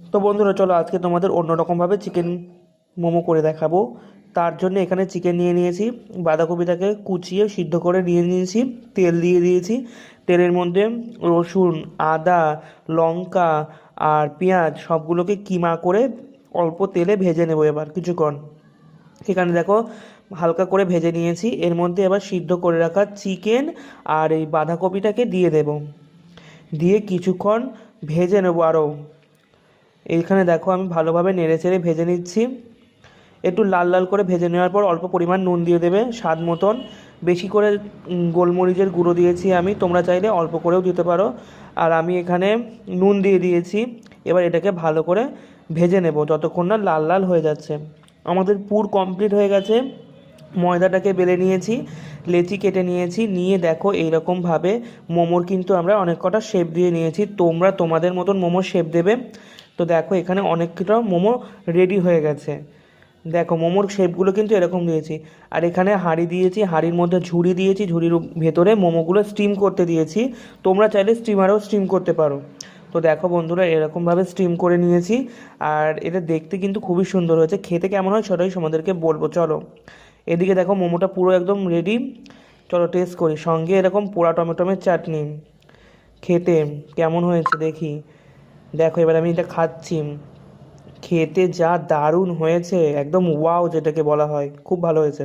তো বন্ধুরা চলো আজকে তোমাদের অন্যরকমভাবে চিকেন মোমো করে দেখাবো। তার জন্য এখানে চিকেন নিয়ে নিয়েছি, বাঁধাকপিটাকে কুচিয়ে সিদ্ধ করে নিয়ে নিয়েছি, তেল দিয়ে দিয়েছি। তেলের মধ্যে রসুন, আদা, লঙ্কা আর পেঁয়াজ সবগুলোকে কিমা করে অল্প তেলে ভেজে নেবো এবার কিছুক্ষণ। এখানে দেখো হালকা করে ভেজে নিয়েছি। এর মধ্যে এবার সিদ্ধ করে রাখা চিকেন আর এই বাঁধাকপিটাকে দিয়ে দেব, দিয়ে কিছুক্ষণ ভেজে নেবো আরও। এইখানে দেখো আমি ভালোভাবে নেড়েচেড়ে ভেজে নিচ্ছি। একটু লাল লাল করে ভেজে নেওয়ার পর অল্প পরিমাণ নুন দিয়ে দেবে স্বাদ মতন। বেশি করে গোলমরিচের গুঁড়ো দিয়েছি আমি, তোমরা চাইলে অল্প করেও দিতে পারো। আর আমি এখানে নুন দিয়ে দিয়েছি। এবার এটাকে ভালো করে ভেজে নেব যতক্ষণ না লাল লাল হয়ে যাচ্ছে। আমাদের পুর কমপ্লিট হয়ে গেছে। ময়দাটাকে বেলে নিয়েছি, লেচি কেটে নিয়েছি, নিয়ে দেখো এইরকমভাবে মোমোর কিন্তু আমরা অনেক কটা শেপ দিয়ে নিয়েছি। তোমরা তোমাদের মতন মোমোর শেপ দেবে। তো দেখো এখানে অনেকটা মোমো রেডি হয়ে গেছে। দেখো মোমোর শেপগুলো কিন্তু এরকম দিয়েছি। আর এখানে হাঁড়ি দিয়েছি, হাঁড়ির মধ্যে ঝুড়ি দিয়েছি, ঝুড়ির ভেতরে মোমোগুলো স্টিম করতে দিয়েছি। তোমরা চাইলে স্টিমারেও স্টিম করতে পারো। তো দেখো বন্ধুরা এরকমভাবে স্টিম করে নিয়েছি। আর এটা দেখতে কিন্তু খুবই সুন্দর হয়েছে, খেতে কেমন হয় সেটাই তোমাদেরকে বলবো। চলো এদিকে দেখো মোমোটা পুরো একদম রেডি। চলো টেস্ট করি, সঙ্গে এরকম পোড়া টমেটোমের চাটনি। খেতে কেমন হয়েছে দেখি। দেখো এবার আমি এটা খাচ্ছি। খেতে যা দারুণ হয়েছে, একদম ওয়াও যেটাকে বলা হয়, খুব ভালো হয়েছে।